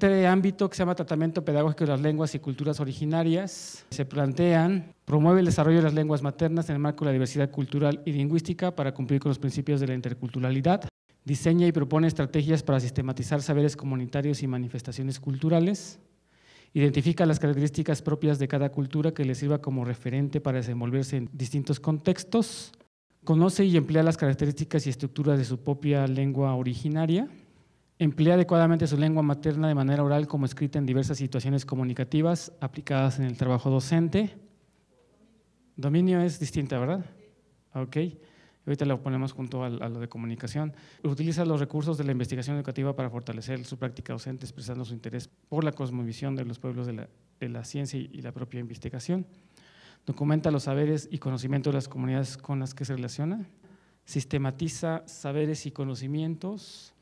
este ámbito que se llama Tratamiento Pedagógico de las Lenguas y Culturas Originarias, se plantean: promueve el desarrollo de las lenguas maternas en el marco de la diversidad cultural y lingüística para cumplir con los principios de la interculturalidad. Diseña y propone estrategias para sistematizar saberes comunitarios y manifestaciones culturales. Identifica las características propias de cada cultura que le sirva como referente para desenvolverse en distintos contextos. Conoce y emplea las características y estructuras de su propia lengua originaria. Emplea adecuadamente su lengua materna de manera oral como escrita en diversas situaciones comunicativas aplicadas en el trabajo docente. Dominio es distinta, ¿verdad? Ok. Ahorita lo ponemos junto a lo de comunicación. Utiliza los recursos de la investigación educativa para fortalecer su práctica docente, expresando su interés por la cosmovisión de los pueblos de la ciencia y la propia investigación. Documenta los saberes y conocimientos de las comunidades con las que se relaciona. Sistematiza saberes y conocimientos.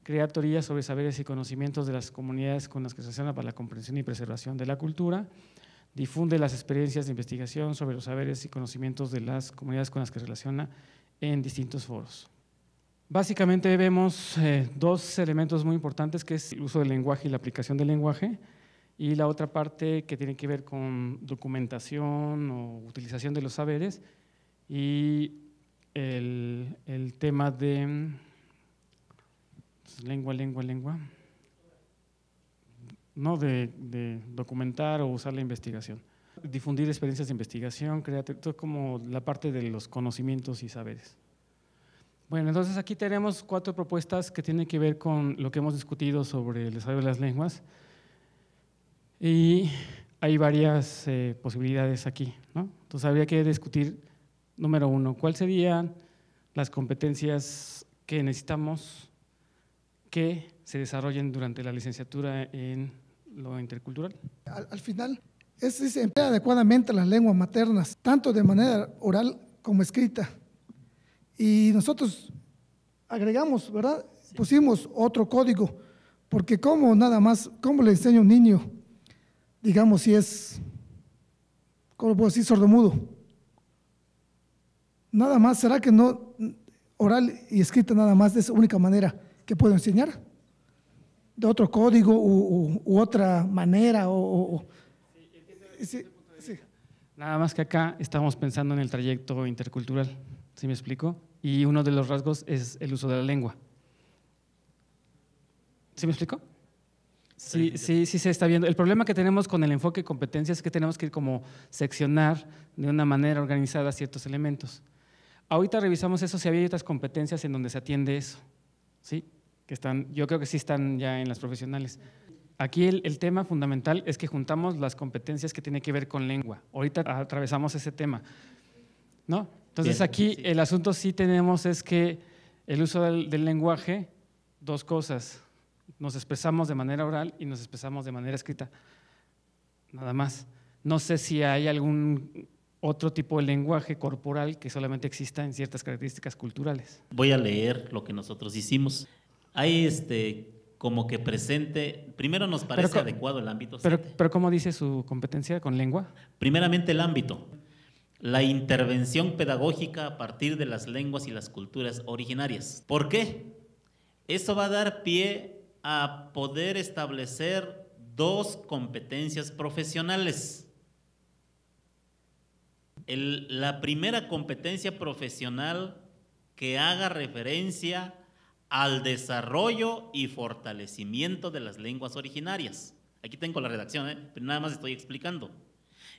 Crea teorías sobre saberes y conocimientos de las comunidades con las que se relaciona para la comprensión y preservación de la cultura. Difunde las experiencias de investigación sobre los saberes y conocimientos de las comunidades con las que se relaciona en distintos foros. Básicamente vemos dos elementos muy importantes, que es el uso del lenguaje y la aplicación del lenguaje, y la otra parte que tiene que ver con documentación o utilización de los saberes, y el tema de lengua, no de documentar o usar la investigación. Difundir experiencias de investigación, todo como la parte de los conocimientos y saberes. Bueno, entonces aquí tenemos 4 propuestas que tienen que ver con lo que hemos discutido sobre el desarrollo de las lenguas, y hay varias posibilidades aquí, ¿no? Entonces habría que discutir, número 1, ¿cuáles serían las competencias que necesitamos que se desarrollen durante la licenciatura en lo intercultural? Al final, si se emplea adecuadamente las lenguas maternas, tanto de manera oral como escrita. Y nosotros agregamos, ¿verdad? Sí. Pusimos otro código, porque ¿cómo le enseño a un niño, digamos, si es, ¿cómo lo puedo decir?, sordomudo? Nada más, ¿será que no oral y escrita nada más de esa única manera que puedo enseñar? ¿De otro código u otra manera? Sí. Nada más que acá estamos pensando en el trayecto intercultural, ¿sí me explico? Y uno de los rasgos es el uso de la lengua. ¿Sí me explico? Sí, se está viendo. El problema que tenemos con el enfoque de competencias es que tenemos que ir como seccionar de una manera organizada ciertos elementos. Ahorita revisamos eso, si había otras competencias en donde se atiende eso, ¿sí? Que están, yo creo que sí están ya en las profesionales. Aquí el tema fundamental es que juntamos las competencias que tienen que ver con lengua. Ahorita atravesamos ese tema, ¿no? Entonces aquí el asunto sí tenemos es que el uso del lenguaje, 2 cosas: nos expresamos de manera oral y nos expresamos de manera escrita, nada más. No sé si hay algún otro tipo de lenguaje corporal que solamente exista en ciertas características culturales. Voy a leer lo que nosotros hicimos. Hay como que presente, primero nos parece adecuado el ámbito. Pero ¿cómo dice su competencia con lengua? Primeramente el ámbito, la intervención pedagógica a partir de las lenguas y las culturas originarias. ¿Por qué? Eso va a dar pie a poder establecer 2 competencias profesionales. La primera competencia profesional que haga referencia al desarrollo y fortalecimiento de las lenguas originarias. Aquí tengo la redacción, pero nada más estoy explicando.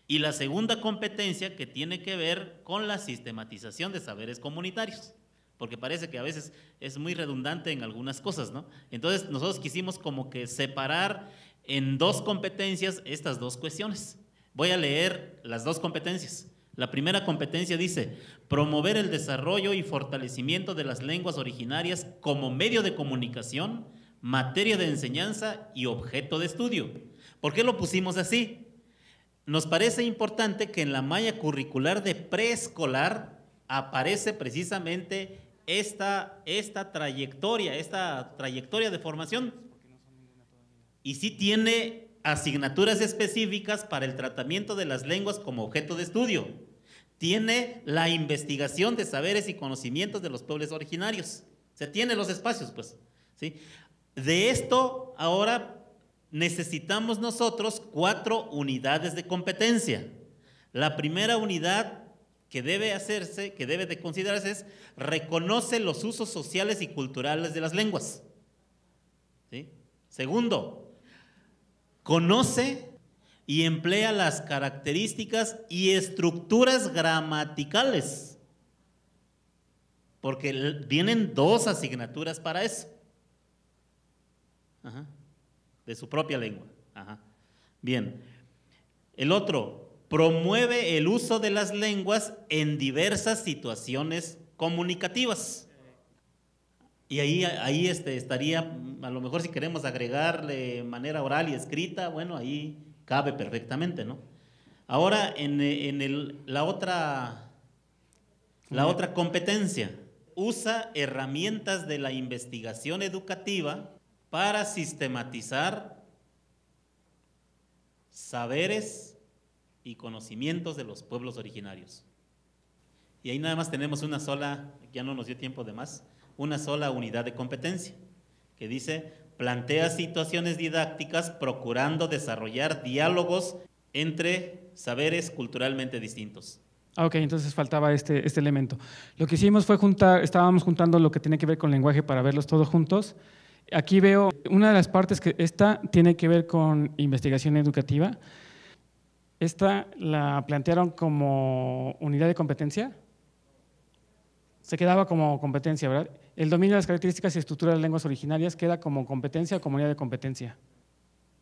Y la segunda competencia que tiene que ver con la sistematización de saberes comunitarios, porque parece que a veces es muy redundante en algunas cosas, ¿no? Entonces nosotros quisimos como que separar en 2 competencias estas 2 cuestiones. Voy a leer las 2 competencias. La primera competencia dice: promover el desarrollo y fortalecimiento de las lenguas originarias como medio de comunicación, materia de enseñanza y objeto de estudio. ¿Por qué lo pusimos así? Nos parece importante que en la malla curricular de preescolar aparece precisamente esta trayectoria de formación, y sí tiene asignaturas específicas para el tratamiento de las lenguas como objeto de estudio. Tiene la investigación de saberes y conocimientos de los pueblos originarios. Se tiene los espacios, pues, ¿sí? De esto ahora necesitamos nosotros 4 unidades de competencia. La primera unidad que debe hacerse, que debe de considerarse es: reconoce los usos sociales y culturales de las lenguas. ¿Sí? Segundo, conoce y emplea las características y estructuras gramaticales, porque vienen 2 asignaturas para eso. Ajá. De su propia lengua. Ajá. Bien. El otro, promueve el uso de las lenguas en diversas situaciones comunicativas. Y ahí estaría, a lo mejor si queremos agregarle manera oral y escrita, bueno, ahí cabe perfectamente, ¿no? Ahora, la otra competencia, usa herramientas de la investigación educativa para sistematizar saberes y conocimientos de los pueblos originarios. Y ahí nada más tenemos una sola, ya no nos dio tiempo de más, una sola unidad de competencia, que dice: plantea situaciones didácticas procurando desarrollar diálogos entre saberes culturalmente distintos. Ok, entonces faltaba este elemento. Lo que hicimos fue estábamos juntando lo que tiene que ver con lenguaje para verlos todos juntos. Aquí veo una de las partes que esta tiene que ver con investigación educativa. Esta la plantearon como unidad de competencia. Se quedaba como competencia, ¿verdad? El dominio de las características y estructuras de las lenguas originarias queda como competencia o como unidad de competencia.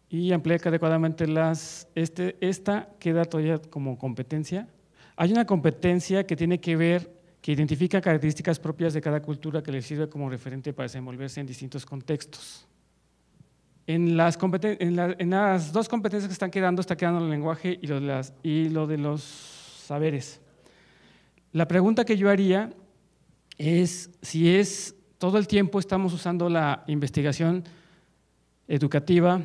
Y emplea adecuadamente esta queda todavía como competencia. Hay una competencia que tiene que ver, que identifica características propias de cada cultura que le sirve como referente para desenvolverse en distintos contextos. En las 2 competencias que están quedando, está quedando el lenguaje y lo de los saberes. La pregunta que yo haría es si todo el tiempo estamos usando la investigación educativa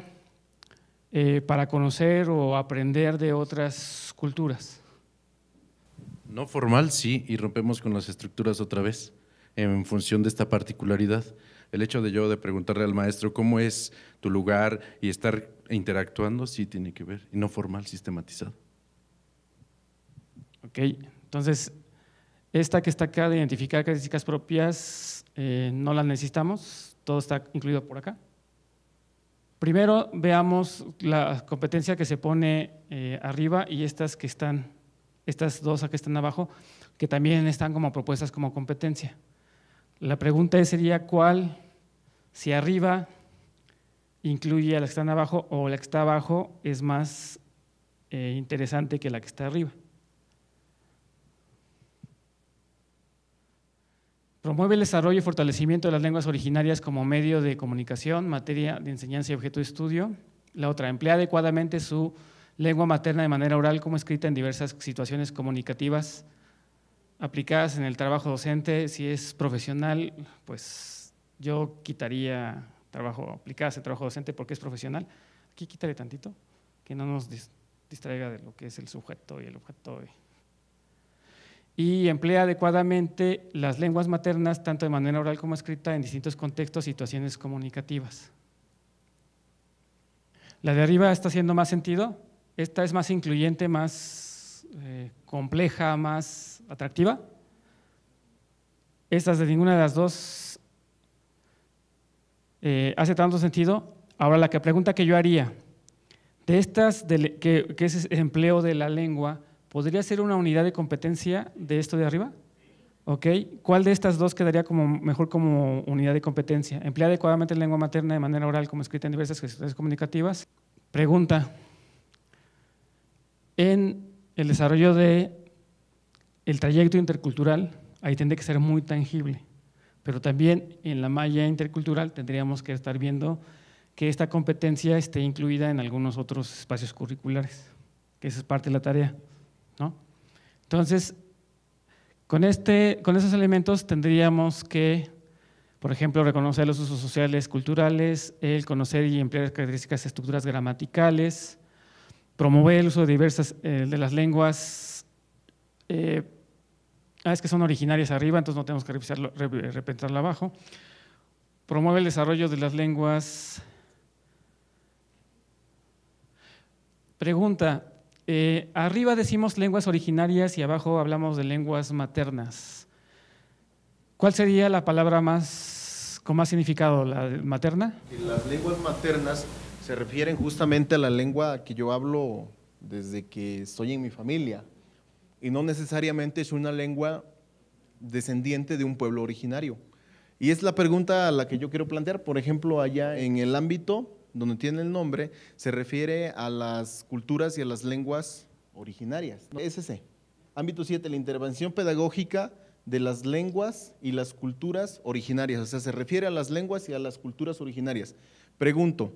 para conocer o aprender de otras culturas. No formal, sí, y rompemos con las estructuras otra vez, en función de esta particularidad. El hecho de preguntarle al maestro cómo es tu lugar y estar interactuando, sí tiene que ver, y no formal, sistematizado. Ok, entonces, esta que está acá de identificar características propias, no la necesitamos, todo está incluido por acá. Primero veamos la competencia que se pone arriba y estas 2 que están abajo, que también están como propuestas como competencia. La pregunta sería cuál, si arriba incluye a la que están abajo o la que está abajo es más interesante que la que está arriba. Promueve el desarrollo y fortalecimiento de las lenguas originarias como medio de comunicación, materia de enseñanza y objeto de estudio. La otra, emplea adecuadamente su lengua materna de manera oral como escrita en diversas situaciones comunicativas aplicadas en el trabajo docente. Si es profesional, pues yo quitaría aplicadas en trabajo docente porque es profesional. Aquí quítale tantito, que no nos distraiga de lo que es el sujeto y el objeto. Y emplea adecuadamente las lenguas maternas, tanto de manera oral como escrita, en distintos contextos y situaciones comunicativas. La de arriba está haciendo más sentido. Esta es más incluyente, más compleja, más atractiva. Estas de ninguna de las 2 hace tanto sentido. Ahora la pregunta que yo haría, de estas, que es empleo de la lengua, ¿podría ser una unidad de competencia de esto de arriba? Ok, ¿cuál de estas 2 quedaría mejor como unidad de competencia? Emplea adecuadamente la lengua materna de manera oral como escrita en diversas situaciones comunicativas. Pregunta, en el desarrollo del trayecto intercultural, ahí tendría que ser muy tangible, pero también en la malla intercultural tendríamos que estar viendo que esta competencia esté incluida en algunos otros espacios curriculares, que esa es parte de la tarea, ¿no? Entonces, con esos elementos tendríamos que, por ejemplo, reconocer los usos sociales culturales, el conocer y emplear características de estructuras gramaticales, promover el uso de diversas de las lenguas, es que son originarias arriba, entonces no tenemos que repensarlo abajo. Promueve el desarrollo de las lenguas Pregunta, arriba decimos lenguas originarias y abajo hablamos de lenguas maternas. ¿Cuál sería la palabra con más significado, la materna? Las lenguas maternas se refieren justamente a la lengua que yo hablo desde que estoy en mi familia, y no necesariamente es una lengua descendiente de un pueblo originario. Y es la pregunta a la que yo quiero plantear. Por ejemplo, allá en el ámbito donde tiene el nombre, se refiere a las culturas y a las lenguas originarias. Es ese. Ámbito 7, la intervención pedagógica de las lenguas y las culturas originarias. O sea, se refiere a las lenguas y a las culturas originarias. Pregunto,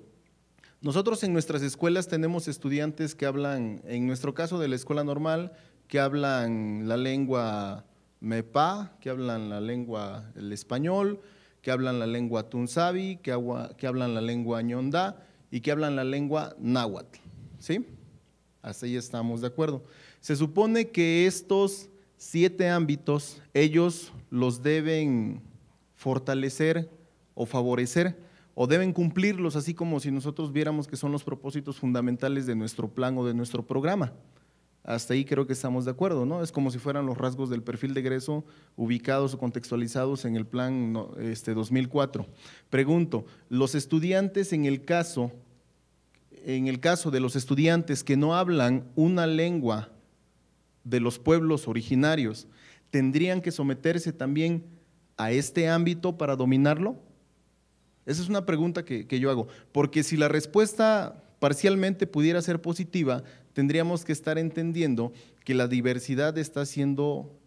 nosotros en nuestras escuelas tenemos estudiantes que hablan, en nuestro caso de la escuela normal, que hablan la lengua MEPA, que hablan el español, que hablan la lengua tunzavi, que hablan la lengua ñondá y que hablan la lengua náhuatl, ¿sí? Hasta ahí estamos de acuerdo. Se supone que estos 7 ámbitos, ellos los deben fortalecer o favorecer, o deben cumplirlos, así como si nosotros viéramos que son los propósitos fundamentales de nuestro plan o de nuestro programa. Hasta ahí creo que estamos de acuerdo, ¿no? Es como si fueran los rasgos del perfil de egreso ubicados o contextualizados en el plan 2004. Pregunto, los estudiantes en el caso de los estudiantes que no hablan una lengua de los pueblos originarios, ¿tendrían que someterse también a este ámbito para dominarlo? Esa es una pregunta que yo hago, porque si la respuesta parcialmente pudiera ser positiva, tendríamos que estar entendiendo que la diversidad está siendo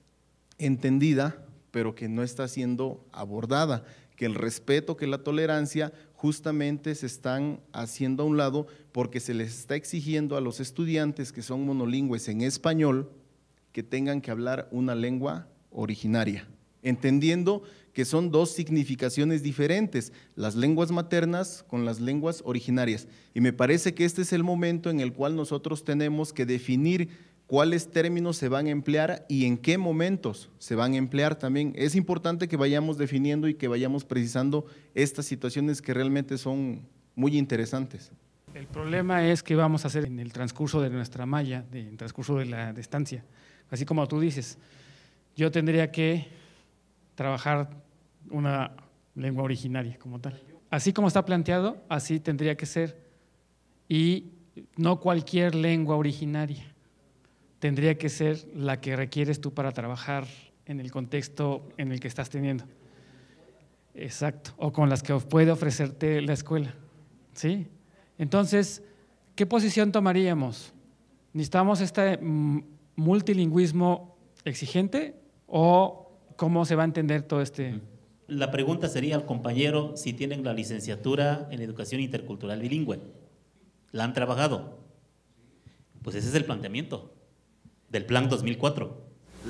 entendida, pero que no está siendo abordada, que el respeto, que la tolerancia justamente se están haciendo a un lado porque se les está exigiendo a los estudiantes que son monolingües en español que tengan que hablar una lengua originaria, entendiendo que son 2 significaciones diferentes, las lenguas maternas con las lenguas originarias. Y me parece que este es el momento en el cual nosotros tenemos que definir cuáles términos se van a emplear y en qué momentos se van a emplear también. Es importante que vayamos definiendo y que vayamos precisando estas situaciones que realmente son muy interesantes. El problema es que vamos a hacer en el transcurso de nuestra malla, en el transcurso de la estancia. Así como tú dices, yo tendría que trabajar una lengua originaria como tal. Así como está planteado, así tendría que ser. Y no cualquier lengua originaria. Tendría que ser la que requieres tú para trabajar en el contexto en el que estás teniendo. Exacto. O con las que puede ofrecerte la escuela. ¿Sí? Entonces, ¿qué posición tomaríamos? ¿Necesitamos este multilingüismo exigente o cómo se va a entender todo este? La pregunta sería al compañero si tienen la licenciatura en Educación Intercultural Bilingüe. ¿La han trabajado? Pues ese es el planteamiento del Plan 2004.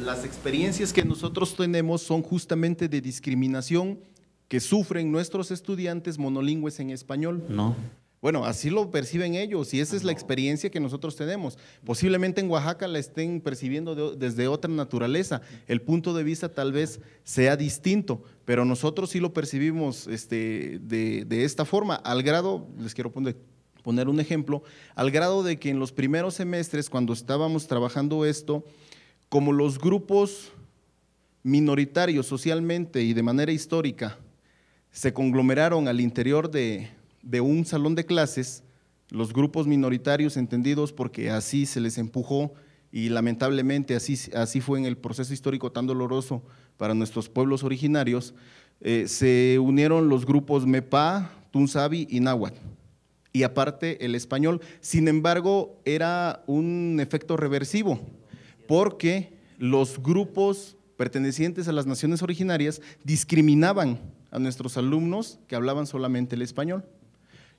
Las experiencias que nosotros tenemos son justamente de discriminación que sufren nuestros estudiantes monolingües en español. No. Bueno, así lo perciben ellos y esa es la experiencia que nosotros tenemos. Posiblemente en Oaxaca la estén percibiendo desde otra naturaleza. El punto de vista tal vez sea distinto, pero nosotros sí lo percibimos de esta forma, al grado, les quiero poner un ejemplo, al grado de que en los primeros semestres, cuando estábamos trabajando esto, como los grupos minoritarios socialmente y de manera histórica se conglomeraron al interior de un salón de clases, los grupos minoritarios entendidos porque así se les empujó y lamentablemente así fue en el proceso histórico tan doloroso para nuestros pueblos originarios, se unieron los grupos MEPA, tunzavi y náhuatl, y aparte el español. Sin embargo, era un efecto reversivo porque los grupos pertenecientes a las naciones originarias discriminaban a nuestros alumnos que hablaban solamente el español.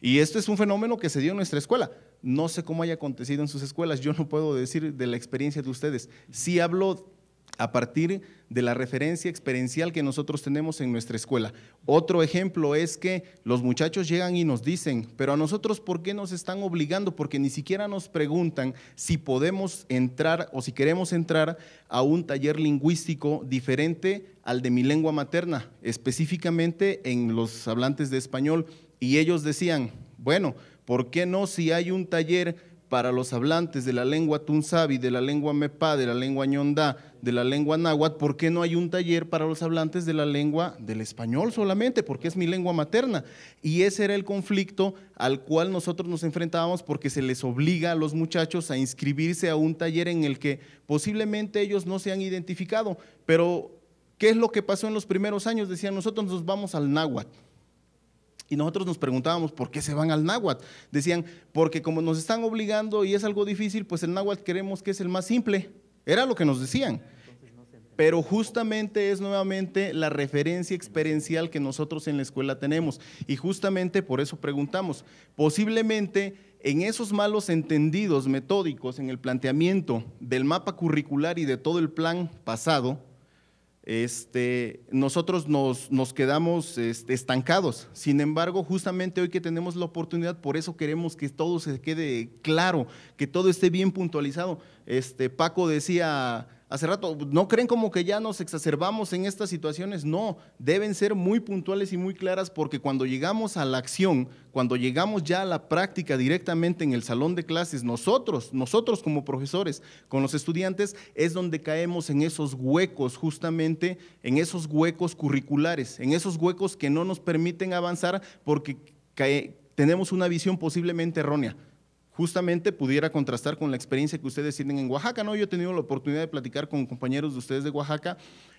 Y esto es un fenómeno que se dio en nuestra escuela. No sé cómo haya acontecido en sus escuelas, yo no puedo decir de la experiencia de ustedes. Sí hablo a partir de la referencia experiencial que nosotros tenemos en nuestra escuela. Otro ejemplo es que los muchachos llegan y nos dicen, pero a nosotros ¿por qué nos están obligando? Porque ni siquiera nos preguntan si podemos entrar o si queremos entrar a un taller lingüístico diferente al de mi lengua materna, específicamente en los hablantes de español. Y ellos decían, bueno, ¿por qué no si hay un taller para los hablantes de la lengua tunzavi, de la lengua mepá, de la lengua ñondá, de la lengua náhuatl, ¿por qué no hay un taller para los hablantes de la lengua del español solamente? Porque es mi lengua materna. Y ese era el conflicto al cual nosotros nos enfrentábamos, porque se les obliga a los muchachos a inscribirse a un taller en el que posiblemente ellos no se han identificado. Pero, ¿qué es lo que pasó en los primeros años? Decían, nosotros nos vamos al náhuatl. Y nosotros nos preguntábamos, ¿por qué se van al náhuatl? Decían, porque como nos están obligando y es algo difícil, pues el náhuatl creemos que es el más simple. Era lo que nos decían. Pero justamente es nuevamente la referencia experiencial que nosotros en la escuela tenemos. Y justamente por eso preguntamos, posiblemente en esos malos entendidos metódicos en el planteamiento del mapa curricular y de todo el plan pasado, nosotros nos quedamos estancados. Sin embargo, justamente hoy que tenemos la oportunidad, por eso queremos que todo se quede claro, que todo esté bien puntualizado. Paco decía hace rato, ¿no creen como que ya nos exacerbamos en estas situaciones? No, deben ser muy puntuales y muy claras, porque cuando llegamos a la acción, cuando llegamos ya a la práctica directamente en el salón de clases, nosotros como profesores, con los estudiantes, es donde caemos en esos huecos, justamente en esos huecos curriculares, en esos huecos que no nos permiten avanzar porque tenemos una visión posiblemente errónea. Justamente pudiera contrastar con la experiencia que ustedes tienen en Oaxaca, ¿no? Yo he tenido la oportunidad de platicar con compañeros de ustedes de Oaxaca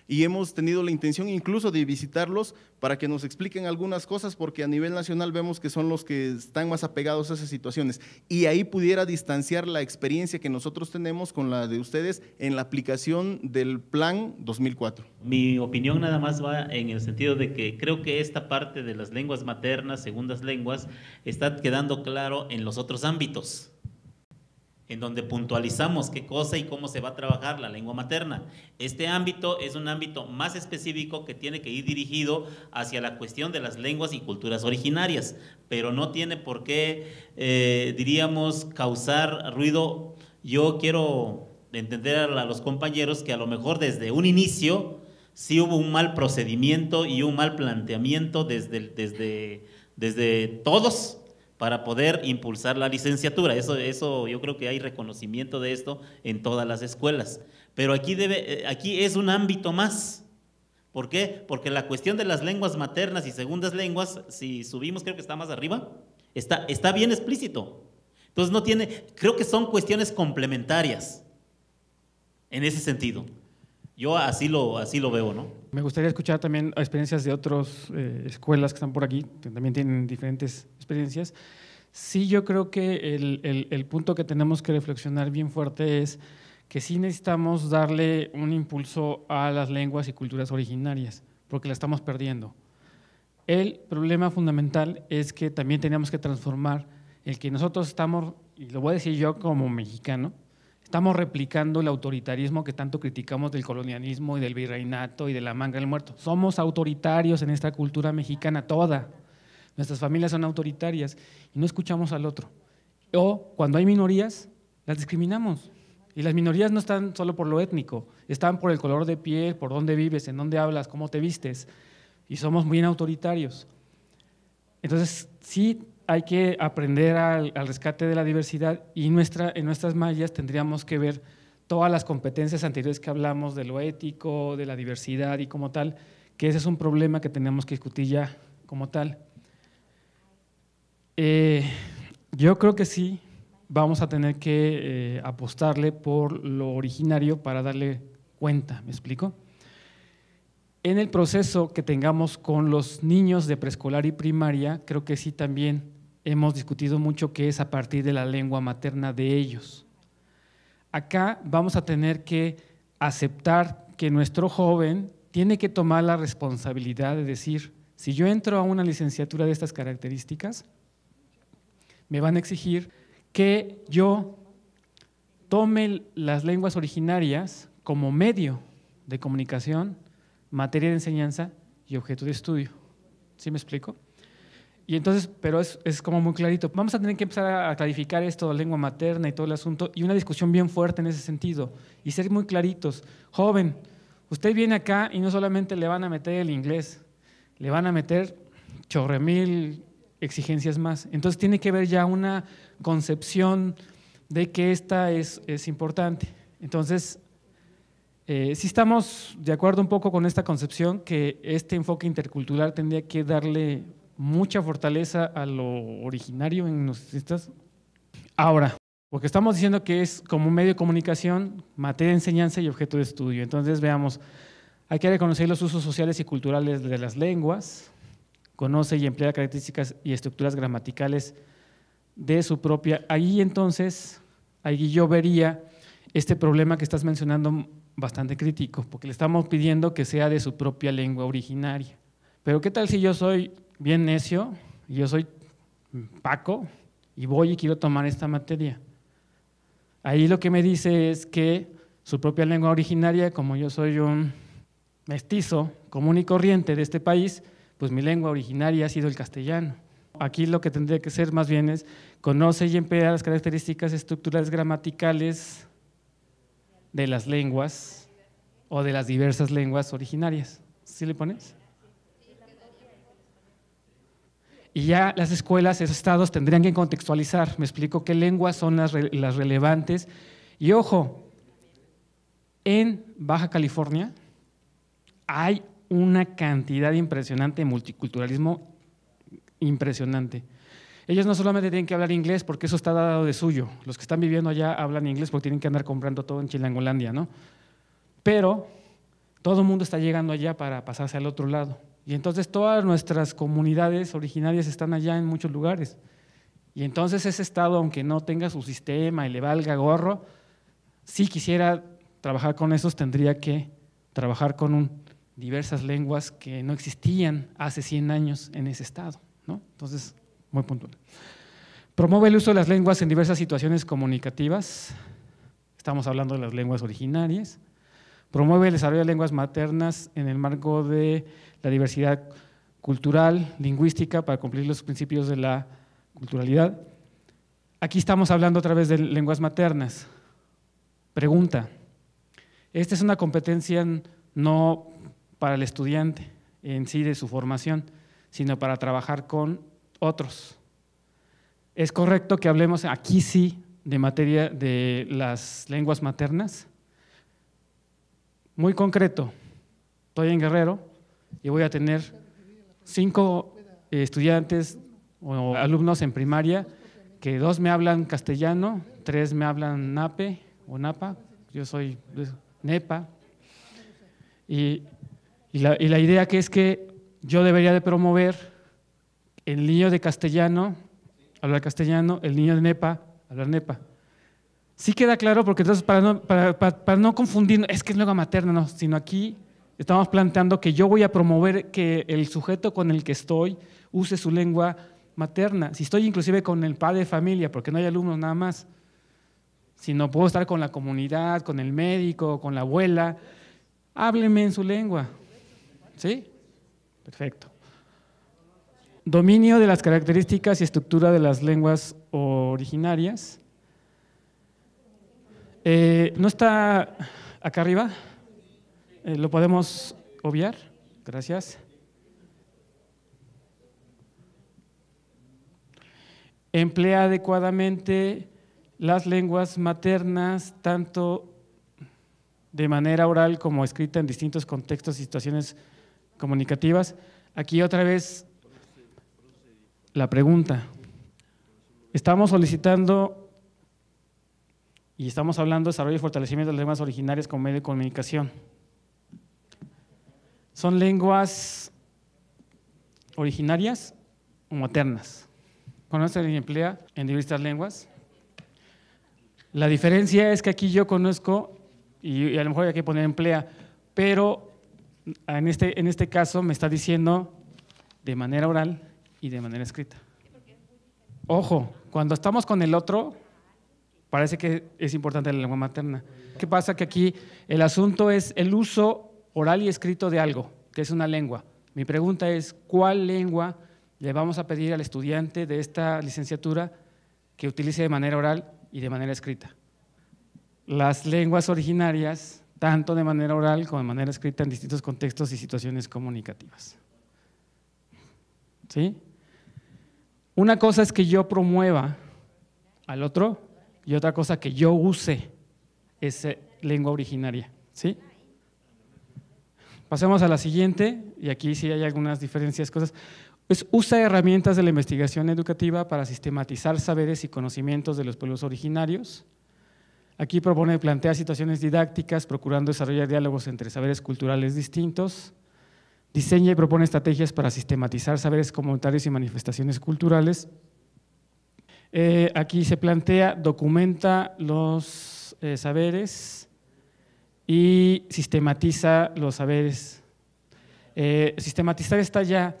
y hemos tenido la intención incluso de visitarlos para que nos expliquen algunas cosas, porque a nivel nacional vemos que son los que están más apegados a esas situaciones, y ahí pudiera distanciar la experiencia que nosotros tenemos con la de ustedes en la aplicación del Plan 2004. Mi opinión nada más va en el sentido de que creo que esta parte de las lenguas maternas, segundas lenguas, está quedando claro en los otros ámbitos, en donde puntualizamos qué cosa y cómo se va a trabajar la lengua materna. Este ámbito es un ámbito más específico que tiene que ir dirigido hacia la cuestión de las lenguas y culturas originarias, pero no tiene por qué, diríamos, causar ruido. Yo quiero entender a los compañeros que a lo mejor desde un inicio sí hubo un mal procedimiento y un mal planteamiento desde todos, para poder impulsar la licenciatura. Eso yo creo que hay reconocimiento de esto en todas las escuelas. Pero aquí es un ámbito más. ¿Por qué? Porque la cuestión de las lenguas maternas y segundas lenguas, si subimos, creo que está más arriba, está bien explícito. Entonces creo que son cuestiones complementarias en ese sentido. Yo así lo veo, ¿no? Me gustaría escuchar también experiencias de otras escuelas que están por aquí, que también tienen diferentes experiencias. Sí, yo creo que el punto que tenemos que reflexionar bien fuerte es que sí necesitamos darle un impulso a las lenguas y culturas originarias, porque la estamos perdiendo. El problema fundamental es que también tenemos que transformar el que nosotros estamos, y lo voy a decir yo como mexicano, estamos replicando el autoritarismo que tanto criticamos del colonialismo y del virreinato y de la manga del muerto. Somos autoritarios en esta cultura mexicana toda. Nuestras familias son autoritarias y no escuchamos al otro. O cuando hay minorías, las discriminamos. Y las minorías no están solo por lo étnico, están por el color de piel, por dónde vives, en dónde hablas, cómo te vistes. Y somos muy autoritarios. Entonces, sí, hay que aprender al rescate de la diversidad, y en nuestras mallas tendríamos que ver todas las competencias anteriores que hablamos de lo ético, de la diversidad y como tal, que ese es un problema que tenemos que discutir ya como tal. Yo creo que sí vamos a tener que apostarle por lo originario para darle cuenta, ¿me explico? En el proceso que tengamos con los niños de preescolar y primaria, creo que sí también hemos discutido mucho que es a partir de la lengua materna de ellos. Acá vamos a tener que aceptar que nuestro joven tiene que tomar la responsabilidad de decir, si yo entro a una licenciatura de estas características, me van a exigir que yo tome las lenguas originarias como medio de comunicación, materia de enseñanza y objeto de estudio. ¿Sí me explico? Y entonces, pero es como muy clarito. Vamos a tener que empezar a clarificar esto, lengua materna y todo el asunto, y una discusión bien fuerte en ese sentido, y ser muy claritos. Joven, usted viene acá y no solamente le van a meter el inglés, le van a meter chorremil exigencias más. Entonces tiene que haber ya una concepción de que esta es importante. Entonces, sí estamos de acuerdo un poco con esta concepción que este enfoque intercultural tendría que darle mucha fortaleza a lo originario en los estas. Ahora, porque estamos diciendo que es como un medio de comunicación, materia de enseñanza y objeto de estudio. Entonces, veamos, hay que reconocer los usos sociales y culturales de las lenguas, conoce y emplea características y estructuras gramaticales de su propia. Ahí entonces, ahí yo vería este problema que estás mencionando bastante crítico, porque le estamos pidiendo que sea de su propia lengua originaria. Pero ¿qué tal si yo soy bien necio, y yo soy Paco, y voy y quiero tomar esta materia? Ahí lo que me dice es que su propia lengua originaria, como yo soy un mestizo común y corriente de este país, pues mi lengua originaria ha sido el castellano. Aquí lo que tendría que ser más bien es conoce y emplea las características estructurales gramaticales de las lenguas o de las diversas lenguas originarias. ¿Sí le pones? Y ya las escuelas, esos estados tendrían que contextualizar. Me explico qué lenguas son las relevantes. Y ojo, en Baja California hay una cantidad impresionante de multiculturalismo impresionante. Ellos no solamente tienen que hablar inglés porque eso está dado de suyo. Los que están viviendo allá hablan inglés porque tienen que andar comprando todo en Chilangolandia, ¿no? Pero todo el mundo está llegando allá para pasarse al otro lado. Y entonces todas nuestras comunidades originarias están allá en muchos lugares. Y entonces ese estado, aunque no tenga su sistema y le valga gorro, si quisiera trabajar con esos, tendría que trabajar con diversas lenguas que no existían hace 100 años en ese estado, ¿no? Entonces, muy puntual. Promueve el uso de las lenguas en diversas situaciones comunicativas. Estamos hablando de las lenguas originarias. Promueve el desarrollo de lenguas maternas en el marco de la diversidad cultural, lingüística, para cumplir los principios de la culturalidad. Aquí estamos hablando otra vez de lenguas maternas. Pregunta, esta es una competencia no para el estudiante en sí de su formación, sino para trabajar con otros. ¿Es correcto que hablemos aquí sí de materia de las lenguas maternas? Muy concreto, estoy en Guerrero y voy a tener 5 estudiantes o alumnos en primaria, que 2 me hablan castellano, 3 me hablan nape o napa, yo soy nepa, y la idea que es que yo debería de promover el niño de castellano, hablar castellano, el niño de nepa, hablar nepa. Sí queda claro, porque entonces para no confundir, es que es lengua materna, no, sino aquí estamos planteando que yo voy a promover que el sujeto con el que estoy use su lengua materna. Si estoy inclusive con el padre de familia, porque no hay alumnos nada más, sino puedo estar con la comunidad, con el médico, con la abuela, háblenme en su lengua. ¿Sí? Perfecto. Dominio de las características y estructura de las lenguas originarias. ¿No está acá arriba? ¿Lo podemos obviar? Gracias. Emplea adecuadamente las lenguas maternas, tanto de manera oral como escrita en distintos contextos y situaciones comunicativas. Aquí otra vez la pregunta. Estamos solicitando y estamos hablando de desarrollo y fortalecimiento de las lenguas originarias como medio de comunicación. ¿Son lenguas originarias o maternas? ¿Conoce y emplea en diversas lenguas? La diferencia es que aquí yo conozco, y a lo mejor hay que poner emplea, pero en este caso me está diciendo de manera oral y de manera escrita. Ojo, cuando estamos con el otro, parece que es importante la lengua materna. ¿Qué pasa? Que aquí el asunto es el uso oral y escrito de algo, que es una lengua. Mi pregunta es, ¿cuál lengua le vamos a pedir al estudiante de esta licenciatura que utilice de manera oral y de manera escrita? Las lenguas originarias, tanto de manera oral como de manera escrita en distintos contextos y situaciones comunicativas. ¿Sí? Una cosa es que yo promueva al otro y otra cosa que yo use esa lengua originaria, ¿sí? Pasemos a la siguiente, y aquí sí hay algunas diferencias, cosas. Usa herramientas de la investigación educativa para sistematizar saberes y conocimientos de los pueblos originarios. Aquí plantea situaciones didácticas, procurando desarrollar diálogos entre saberes culturales distintos. Diseña y propone estrategias para sistematizar saberes comunitarios y manifestaciones culturales. Aquí se plantea, documenta los saberes y sistematiza los saberes. Sistematizar está ya,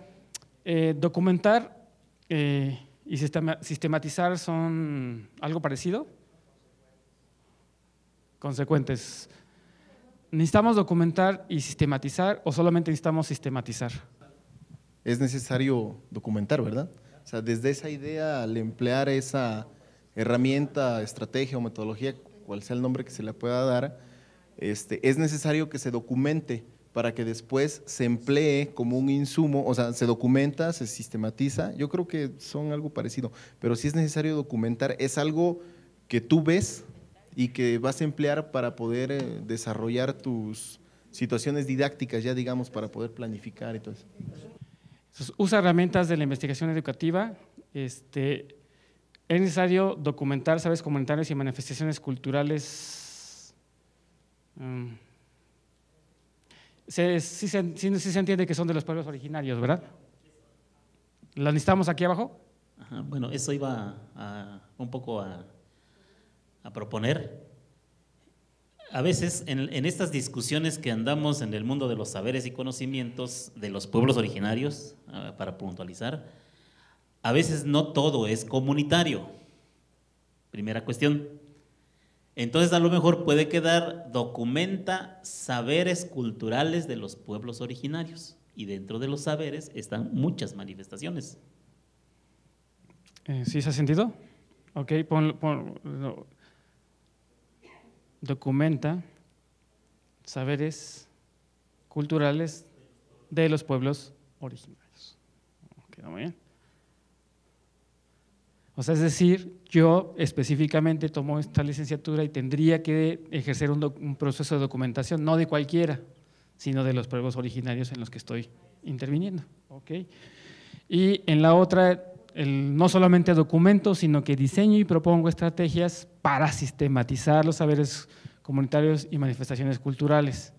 documentar y sistematizar son algo parecido. Consecuentes. ¿Necesitamos documentar y sistematizar o solamente necesitamos sistematizar? Es necesario documentar, ¿verdad? O sea, desde esa idea, al emplear esa herramienta, estrategia o metodología, cual sea el nombre que se le pueda dar, es necesario que se documente para que después se emplee como un insumo, o sea, se documenta, se sistematiza. Yo creo que son algo parecido, pero sí es necesario documentar, es algo que tú ves y que vas a emplear para poder desarrollar tus situaciones didácticas, ya digamos, para poder planificar y todo eso. Entonces, usa herramientas de la investigación educativa. Es necesario documentar saberes comunitarios y manifestaciones culturales. Sí se entiende que son de los pueblos originarios, ¿verdad? ¿La necesitamos aquí abajo? Ajá, bueno, eso iba un poco a proponer. A veces en estas discusiones que andamos en el mundo de los saberes y conocimientos de los pueblos originarios, para puntualizar, a veces no todo es comunitario. Primera cuestión. Entonces a lo mejor puede quedar, documenta saberes culturales de los pueblos originarios, y dentro de los saberes están muchas manifestaciones. ¿Sí se ha sentido? Ok, documenta saberes culturales de los pueblos originarios. Queda muy bien. O sea, es decir, yo específicamente tomo esta licenciatura y tendría que ejercer un proceso de documentación, no de cualquiera, sino de los pueblos originarios en los que estoy interviniendo. ¿Okay? Y en la otra, no solamente documento, sino que diseño y propongo estrategias para sistematizar los saberes comunitarios y manifestaciones culturales.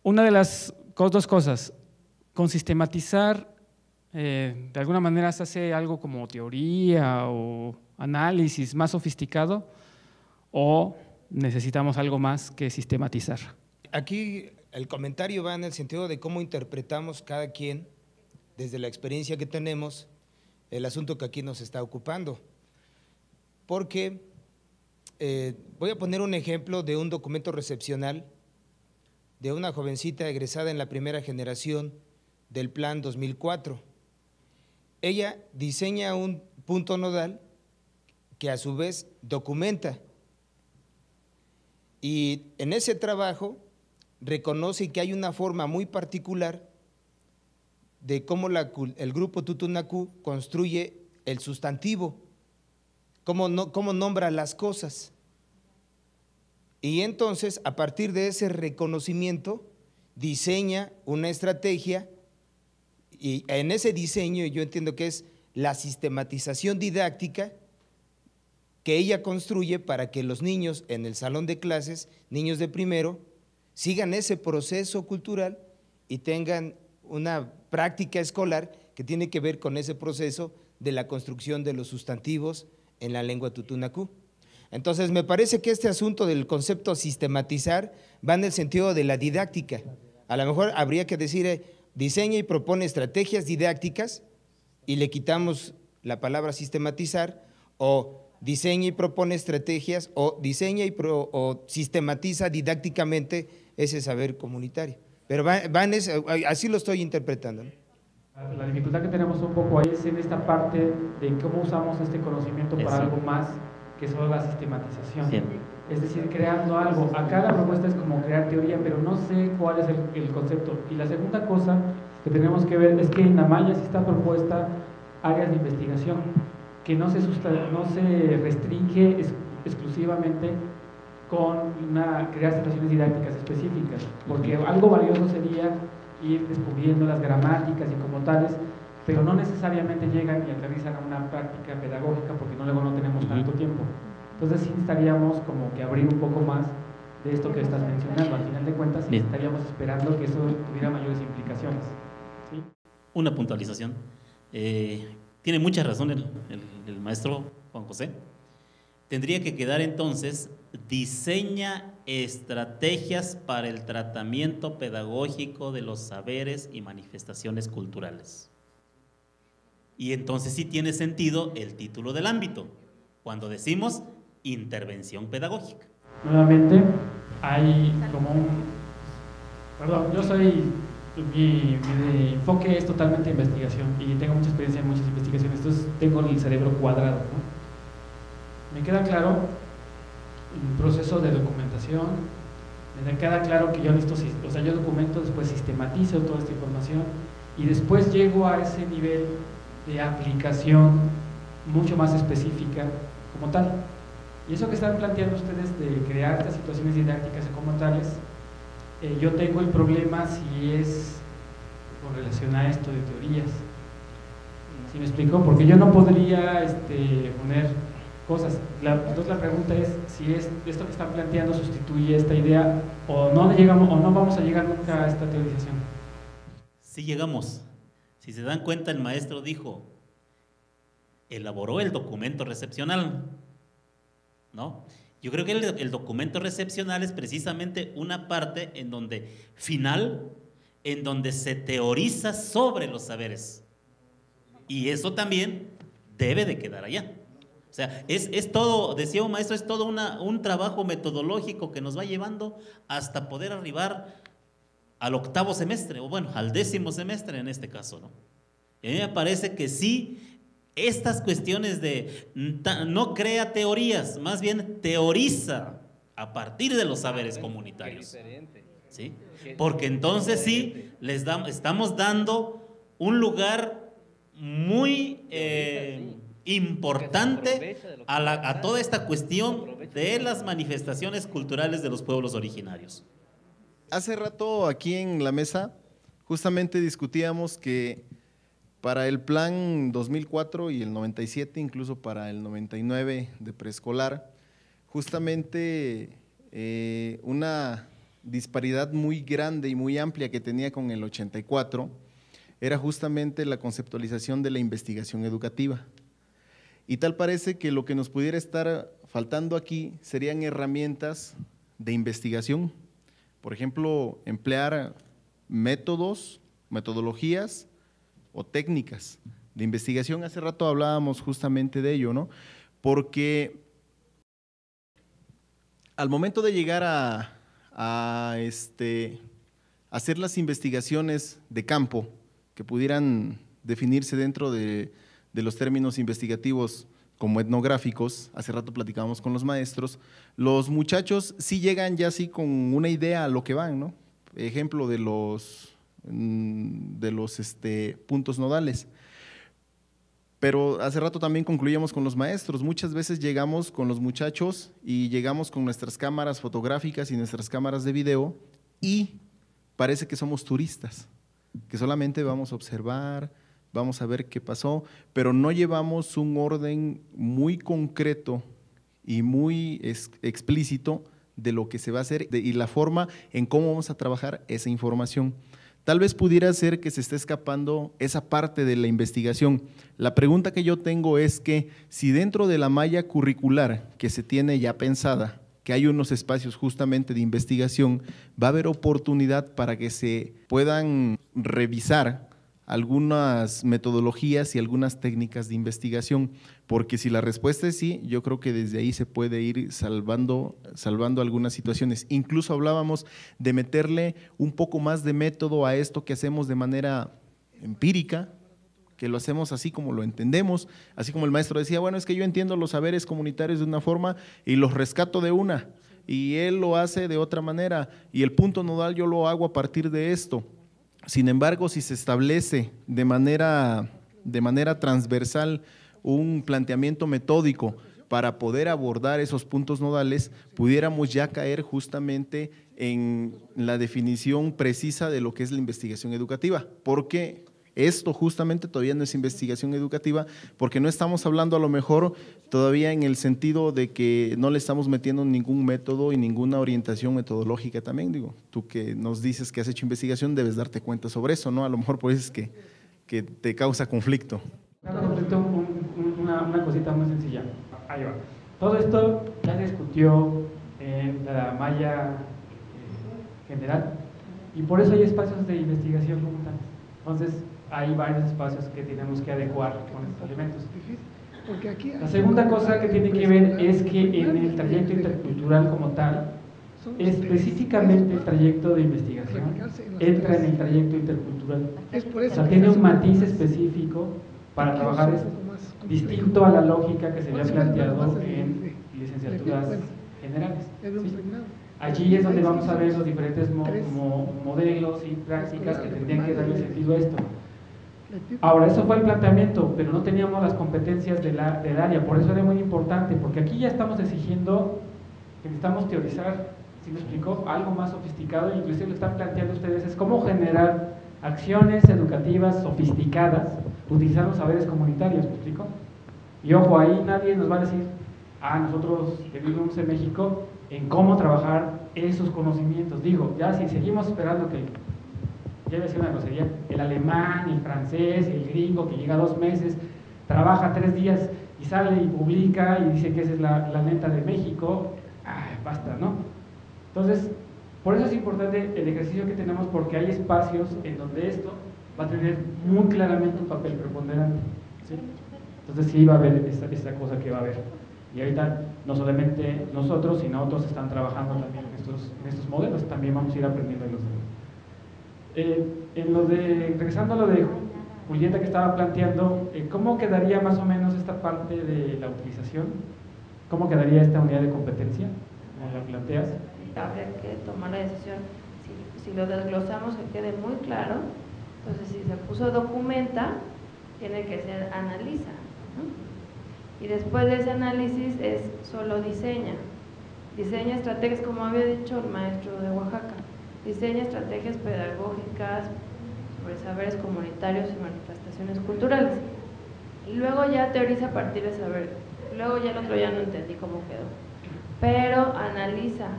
Una de las dos cosas, con sistematizar, de alguna manera se hace algo como teoría o análisis más sofisticado, o necesitamos algo más que sistematizar. Aquí el comentario va en el sentido de cómo interpretamos cada quien, desde la experiencia que tenemos, el asunto que aquí nos está ocupando. Porque voy a poner un ejemplo de un documento recepcional de una jovencita egresada en la primera generación del Plan 2004. Ella diseña un punto nodal que a su vez documenta, y en ese trabajo reconoce que hay una forma muy particular de cómo el grupo Tutunacú construye el sustantivo, cómo nombra las cosas. Y entonces, a partir de ese reconocimiento, diseña una estrategia, y en ese diseño yo entiendo que es la sistematización didáctica que ella construye para que los niños en el salón de clases, niños de primero, sigan ese proceso cultural y tengan una práctica escolar que tiene que ver con ese proceso de la construcción de los sustantivos en la lengua tutunacú. Entonces, me parece que este asunto del concepto sistematizar va en el sentido de la didáctica. A lo mejor habría que decir, diseña y propone estrategias didácticas, y le quitamos la palabra sistematizar, o diseña y propone estrategias, o diseña o sistematiza didácticamente ese saber comunitario. Pero así lo estoy interpretando, ¿no? La dificultad que tenemos un poco ahí es en esta parte de cómo usamos este conocimiento para algo más que solo la sistematización. Sí. Es decir, creando algo. Acá la propuesta es como crear teoría, pero no sé cuál es el concepto. Y la segunda cosa que tenemos que ver es que en Amaya sí está propuesta áreas de investigación que no se restringe exclusivamente con crear situaciones didácticas específicas, porque algo valioso sería ir descubriendo las gramáticas y como tales, pero no necesariamente llegan y aterrizan a una práctica pedagógica porque luego no tenemos tanto tiempo. Entonces sí estaríamos como que abrir un poco más de esto que estás mencionando. Al final de cuentas sí estaríamos esperando que eso tuviera mayores implicaciones. ¿Sí? Una puntualización. Tiene mucha razón el maestro Juan José. Tendría que quedar entonces, diseña estrategias para el tratamiento pedagógico de los saberes y manifestaciones culturales. Y entonces sí tiene sentido el título del ámbito, cuando decimos intervención pedagógica. Nuevamente, hay como mi enfoque es totalmente investigación y tengo mucha experiencia en muchas investigaciones, entonces tengo el cerebro cuadrado, ¿no? Me queda claro el proceso de documentación, me queda claro que yo yo documento, después sistematizo toda esta información y después llego a ese nivel de aplicación mucho más específica como tal. Y eso que están planteando ustedes de crear estas situaciones didácticas como tales, yo tengo el problema si es con relación a esto de teorías. ¿Sí me explico? Porque yo no podría poner cosas. Entonces la pregunta es si esto que están planteando sustituye esta idea o no vamos a llegar nunca a esta teorización. Sí llegamos. Si se dan cuenta, el maestro dijo, elaboró el documento recepcional, ¿no? Yo creo que el documento recepcional es precisamente una parte en donde se teoriza sobre los saberes. Y eso también debe de quedar allá. O sea, es todo, decía un maestro, es todo un trabajo metodológico que nos va llevando hasta poder arribar al 8º semestre, o bueno, al 10º semestre en este caso, ¿no? Y a mí me parece que sí, estas cuestiones de no crea teorías, más bien teoriza a partir de los saberes comunitarios. ¿Sí? Porque entonces sí, estamos dando un lugar muy importante a toda esta cuestión de las manifestaciones culturales de los pueblos originarios. Hace rato aquí en la mesa justamente discutíamos que para el plan 2004 y el 97, incluso para el 99 de preescolar, justamente una disparidad muy grande y muy amplia que tenía con el 84 era justamente la conceptualización de la investigación educativa. Y tal parece que lo que nos pudiera estar faltando aquí serían herramientas de investigación. Por ejemplo, emplear metodologías o técnicas de investigación. Hace rato hablábamos justamente de ello, ¿no? Porque al momento de llegar a hacer las investigaciones de campo que pudieran definirse dentro de los términos investigativos como etnográficos, hace rato platicábamos con los maestros, los muchachos sí llegan ya así con una idea a lo que van, ¿no? Ejemplo de los puntos nodales. Pero hace rato también concluíamos con los maestros, muchas veces llegamos con los muchachos y llegamos con nuestras cámaras fotográficas y nuestras cámaras de video y parece que somos turistas, que solamente vamos a observar, vamos a ver qué pasó, pero no llevamos un orden muy concreto y muy explícito de lo que se va a hacer y la forma en cómo vamos a trabajar esa información. Tal vez pudiera ser que se esté escapando esa parte de la investigación. La pregunta que yo tengo es que si dentro de la malla curricular que se tiene ya pensada, que hay unos espacios justamente de investigación, va a haber oportunidad para que se puedan revisar algunas metodologías y algunas técnicas de investigación, porque si la respuesta es sí, yo creo que desde ahí se puede ir salvando algunas situaciones. Incluso hablábamos de meterle un poco más de método a esto que hacemos de manera empírica, que lo hacemos así como lo entendemos, así como el maestro decía, bueno, es que yo entiendo los saberes comunitarios de una forma y los rescato de una, y él lo hace de otra manera, y el punto nodal yo lo hago a partir de esto. Sin embargo, si se establece de manera transversal un planteamiento metódico para poder abordar esos puntos nodales, pudiéramos ya caer justamente en la definición precisa de lo que es la investigación educativa, porque esto justamente todavía no es investigación educativa, porque no estamos hablando a lo mejor todavía en el sentido de que no le estamos metiendo ningún método y ninguna orientación metodológica también, digo, tú que nos dices que has hecho investigación debes darte cuenta sobre eso, ¿no? A lo mejor por eso es que te causa conflicto. Una cosita muy sencilla. Ahí va. Todo esto ya se discutió en la malla general y por eso hay espacios de investigación como tal. Entonces, hay varios espacios que tenemos que adecuar con estos elementos. La segunda cosa que tiene que ver es que en el trayecto intercultural como tal, específicamente el trayecto de investigación entra en el trayecto intercultural. O sea, tiene un matiz específico para trabajar esto, distinto a la lógica que se había planteado en licenciaturas generales. ¿Sí? Allí es donde vamos a ver los diferentes modelos y prácticas que tendrían que darle sentido a esto. Ahora, eso fue el planteamiento, pero no teníamos las competencias del área, por eso era muy importante, porque aquí ya estamos exigiendo que necesitamos teorizar, ¿sí me explicó? Algo más sofisticado, e inclusive lo están planteando ustedes, es cómo generar acciones educativas sofisticadas utilizando saberes comunitarios, ¿me explico? Y ojo, ahí nadie nos va a decir, nosotros que vivimos en México, en cómo trabajar esos conocimientos. Digo, ya si seguimos esperando que, ya decía una grosería, el alemán, el francés, el gringo que llega 2 meses, trabaja 3 días y sale y publica y dice que esa es la neta de México, basta, ¿no? Entonces, por eso es importante el ejercicio que tenemos, porque hay espacios en donde esto va a tener muy claramente un papel preponderante, ¿sí? Entonces sí va a haber esta cosa que va a haber. Y ahorita no solamente nosotros, sino otros están trabajando también en estos modelos, también vamos a ir aprendiendo de los demás. Regresando a lo de Julieta que estaba planteando, ¿cómo quedaría más o menos esta parte de la utilización? ¿Cómo quedaría esta unidad de competencia? ¿Cómo la planteas? Habría que tomar la decisión, si lo desglosamos que quede muy claro. Entonces, si se puso documenta, tiene que ser analiza, ¿no? Y después de ese análisis es solo diseña estrategias, como había dicho el maestro de Oaxaca, diseña estrategias pedagógicas sobre saberes comunitarios y manifestaciones culturales. Y luego ya teoriza a partir de saber. Luego ya el otro ya no entendí cómo quedó. Pero analiza,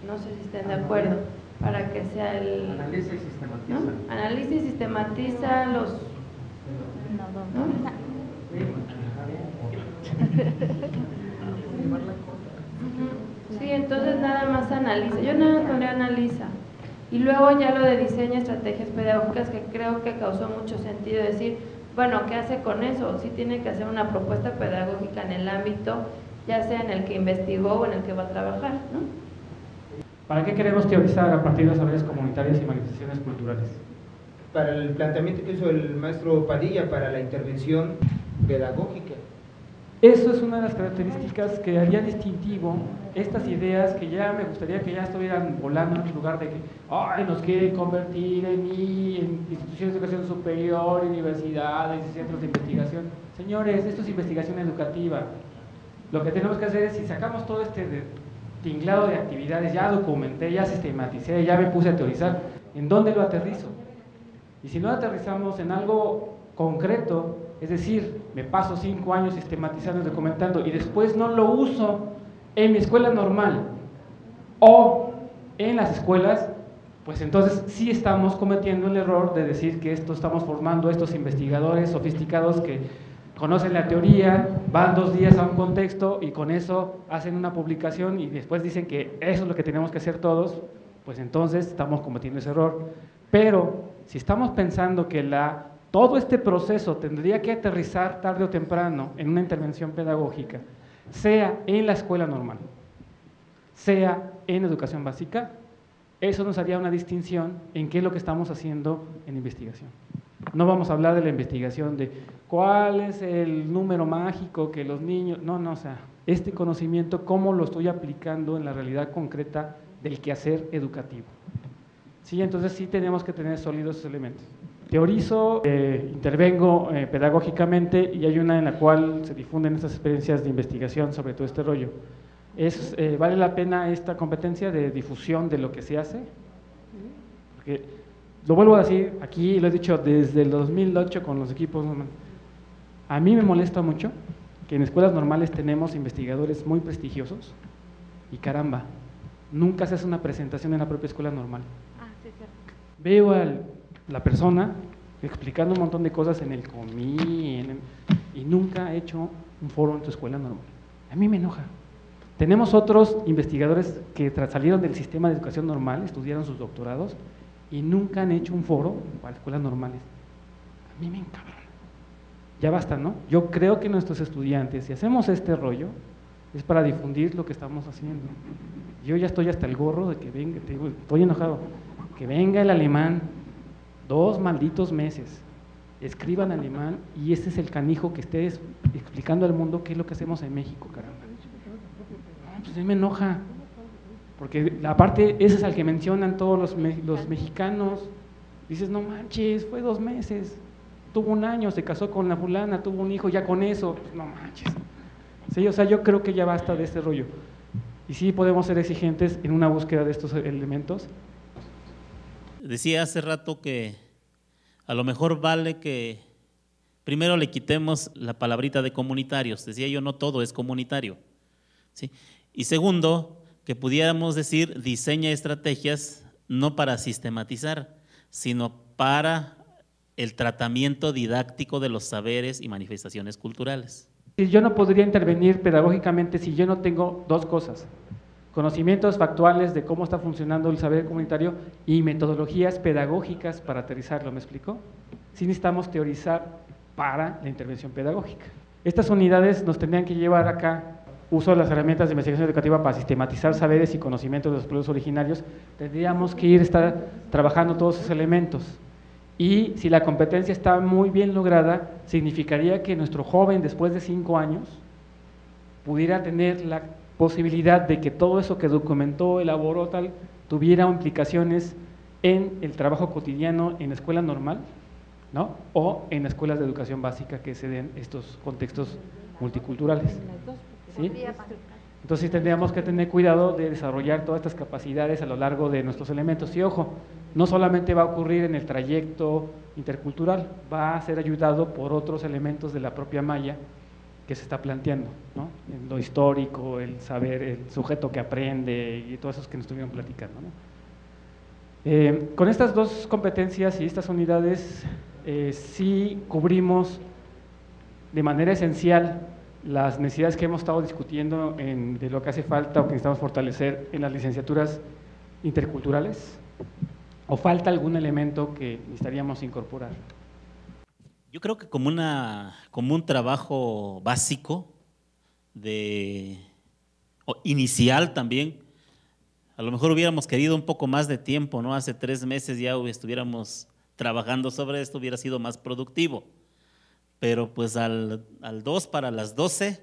no sé si estén de acuerdo, para que sea el… Analiza y sistematiza. ¿no? Analiza y sistematiza los… ¿no? Sí, entonces nada más analiza. Yo nada más pondría analiza. Y luego ya lo de diseño estrategias pedagógicas, que creo que causó mucho sentido decir, bueno, ¿qué hace con eso? Sí tiene que hacer una propuesta pedagógica en el ámbito, ya sea en el que investigó o en el que va a trabajar, ¿no? ¿Para qué queremos teorizar a partir de las saberes comunitarios y manifestaciones culturales? Para el planteamiento que hizo el maestro Padilla, para la intervención pedagógica. Eso es una de las características que haría distintivo estas ideas que ya me gustaría que ya estuvieran volando en lugar de que nos quieren convertir en instituciones de educación superior, universidades y centros de investigación. Señores, esto es investigación educativa. Lo que tenemos que hacer es, si sacamos todo este tinglado de actividades, ya documenté, ya sistematicé, ya me puse a teorizar, ¿en dónde lo aterrizo? Y si no aterrizamos en algo concreto, es decir, me paso 5 años sistematizando y documentando y después no lo uso en mi escuela normal o en las escuelas, pues entonces sí estamos cometiendo el error de decir que estamos formando a estos investigadores sofisticados que conocen la teoría, van 2 días a un contexto y con eso hacen una publicación y después dicen que eso es lo que tenemos que hacer todos, pues entonces estamos cometiendo ese error. Pero si estamos pensando que todo este proceso tendría que aterrizar tarde o temprano en una intervención pedagógica, sea en la escuela normal, sea en educación básica, eso nos haría una distinción en qué es lo que estamos haciendo en investigación. No vamos a hablar de la investigación de cuál es el número mágico que los niños… No, o sea, este conocimiento, cómo lo estoy aplicando en la realidad concreta del quehacer educativo. Sí, entonces sí tenemos que tener sólidos esos elementos. Teorizo, intervengo pedagógicamente y hay una en la cual se difunden estas experiencias de investigación sobre todo este rollo. ¿Vale la pena esta competencia de difusión de lo que se hace? Porque, lo vuelvo a decir aquí, lo he dicho desde el 2008 con los equipos, a mí me molesta mucho que en escuelas normales tenemos investigadores muy prestigiosos y caramba, nunca se hace una presentación en la propia escuela normal. Sí, cierto. Veo a la persona explicando un montón de cosas en el comí y nunca ha hecho un foro en tu escuela normal. A mí me enoja. Tenemos otros investigadores que salieron del sistema de educación normal, estudiaron sus doctorados y nunca han hecho un foro para escuelas normales. A mí me encabrona. Ya basta, ¿no? Yo creo que nuestros estudiantes, si hacemos este rollo, es para difundir lo que estamos haciendo. Yo ya estoy hasta el gorro de que venga, te digo, estoy enojado, que venga el alemán 2 malditos meses, escriban alemán y ese es el canijo que estés explicando al mundo qué es lo que hacemos en México, caramba. No, pues a mí me enoja, porque aparte ese es al que mencionan todos los mexicanos. Dices, no manches, fue 2 meses, tuvo 1 año, se casó con la fulana, tuvo un hijo, ya con eso, pues no manches. Sí, o sea, yo creo que ya basta de este rollo. Y sí podemos ser exigentes en una búsqueda de estos elementos. Decía hace rato que a lo mejor vale que primero le quitemos la palabrita de comunitarios. Decía yo, no todo es comunitario, ¿sí? Y segundo, que pudiéramos decir diseña estrategias no para sistematizar, sino para el tratamiento didáctico de los saberes y manifestaciones culturales. Yo no podría intervenir pedagógicamente si yo no tengo 2 cosas: conocimientos factuales de cómo está funcionando el saber comunitario y metodologías pedagógicas para aterrizarlo, ¿me explico? Sí necesitamos teorizar para la intervención pedagógica. Estas unidades nos tendrían que llevar acá uso de las herramientas de investigación educativa para sistematizar saberes y conocimientos de los pueblos originarios. Tendríamos que estar trabajando todos esos elementos. Y si la competencia está muy bien lograda, significaría que nuestro joven, después de 5 años, pudiera tener la posibilidad de que todo eso que documentó, elaboró, tal, tuviera implicaciones en el trabajo cotidiano en la escuela normal, ¿no? O en escuelas de educación básica que se den estos contextos multiculturales, ¿sí? Entonces tendríamos que tener cuidado de desarrollar todas estas capacidades a lo largo de nuestros elementos. Y ojo, no solamente va a ocurrir en el trayecto intercultural, va a ser ayudado por otros elementos de la propia malla que se está planteando, ¿no? En lo histórico, el saber, el sujeto que aprende y todos esos que nos estuvieron platicando, ¿no? Con estas 2 competencias y estas unidades sí cubrimos de manera esencial las necesidades que hemos estado discutiendo de lo que hace falta o que necesitamos fortalecer en las licenciaturas interculturales, o falta algún elemento que necesitaríamos incorporar. Yo creo que como un trabajo básico o inicial también, a lo mejor hubiéramos querido un poco más de tiempo, ¿no? Hace 3 meses ya estuviéramos trabajando sobre esto, hubiera sido más productivo. Pero pues al 2 para las 12,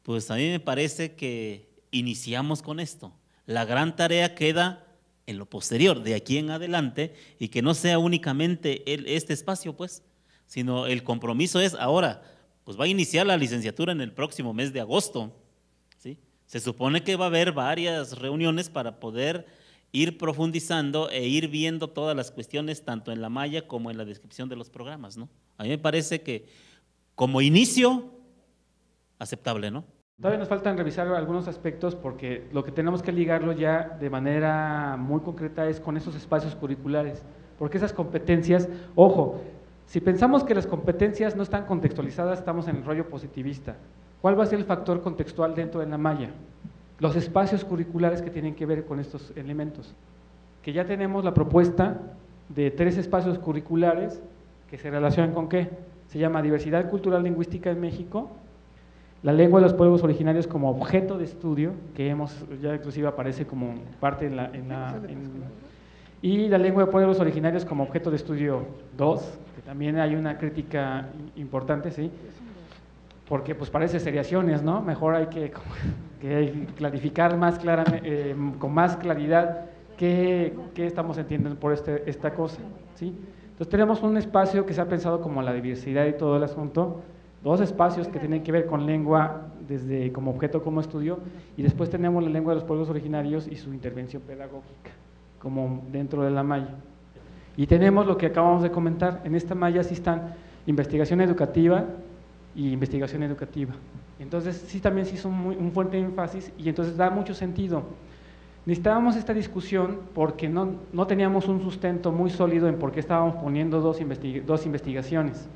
pues a mí me parece que iniciamos con esto. La gran tarea queda en lo posterior, de aquí en adelante, y que no sea únicamente este espacio, pues, sino el compromiso es ahora, pues va a iniciar la licenciatura en el próximo mes de agosto, ¿sí? Se supone que va a haber varias reuniones para poder ir profundizando e ir viendo todas las cuestiones, tanto en la malla como en la descripción de los programas, ¿no? A mí me parece que como inicio, aceptable, ¿no? Todavía nos faltan revisar algunos aspectos porque lo que tenemos que ligarlo ya de manera muy concreta es con esos espacios curriculares, porque esas competencias, ojo, si pensamos que las competencias no están contextualizadas, estamos en el rollo positivista. ¿Cuál va a ser el factor contextual dentro de la malla? Los espacios curriculares que tienen que ver con estos elementos, que ya tenemos la propuesta de 3 espacios curriculares que se relacionan con ¿qué? Se llama diversidad cultural lingüística en México, la lengua de los pueblos originarios como objeto de estudio, que ya inclusive aparece como parte y la lengua de pueblos originarios como objeto de estudio 2, que también hay una crítica importante, ¿sí? Porque pues parece seriaciones, ¿no? Mejor hay que clarificar más con más claridad qué estamos entendiendo por esta cosa, ¿sí? Entonces tenemos un espacio que se ha pensado como la diversidad y todo el asunto, 2 espacios que tienen que ver con lengua desde como objeto, como estudio, y después tenemos la lengua de los pueblos originarios y su intervención pedagógica, como dentro de la malla. Y tenemos lo que acabamos de comentar, en esta malla sí están investigación educativa y investigación educativa. Entonces sí también se hizo un fuerte énfasis y entonces da mucho sentido. Necesitábamos esta discusión porque no teníamos un sustento muy sólido en por qué estábamos poniendo dos investigaciones.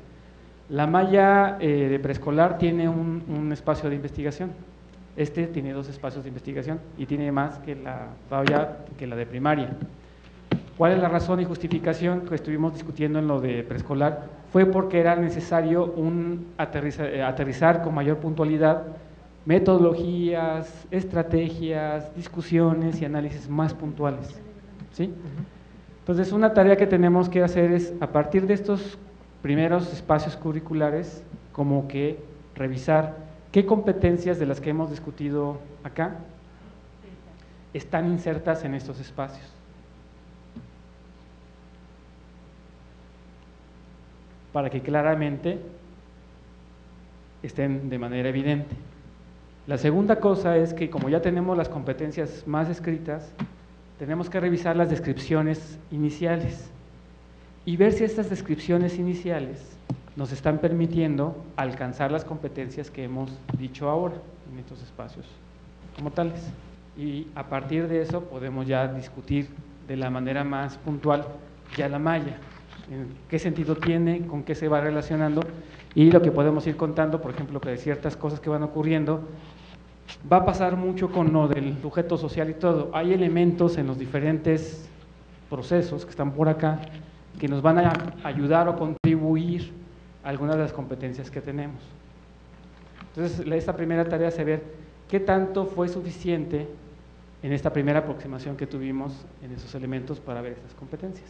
La malla de preescolar tiene un espacio de investigación, este tiene 2 espacios de investigación y tiene más que la de primaria. ¿Cuál es la razón y justificación que estuvimos discutiendo en lo de preescolar? Fue porque era necesario aterrizar con mayor puntualidad metodologías, estrategias, discusiones y análisis más puntuales, ¿sí? Entonces, una tarea que tenemos que hacer es, a partir de estos primeros espacios curriculares, como que revisar qué competencias de las que hemos discutido acá están insertas en estos espacios. Para que claramente estén de manera evidente. La segunda cosa es que como ya tenemos las competencias más escritas, tenemos que revisar las descripciones iniciales y ver si estas descripciones iniciales nos están permitiendo alcanzar las competencias que hemos dicho ahora en estos espacios como tales. Y a partir de eso podemos ya discutir de la manera más puntual ya la malla, en qué sentido tiene, con qué se va relacionando y lo que podemos ir contando, por ejemplo, que de ciertas cosas que van ocurriendo, va a pasar mucho con lo del sujeto social y todo. Hay elementos en los diferentes procesos que están por acá que nos van a ayudar o contribuir a algunas de las competencias que tenemos. Entonces, esta primera tarea es ver qué tanto fue suficiente en esta primera aproximación que tuvimos en esos elementos para ver estas competencias.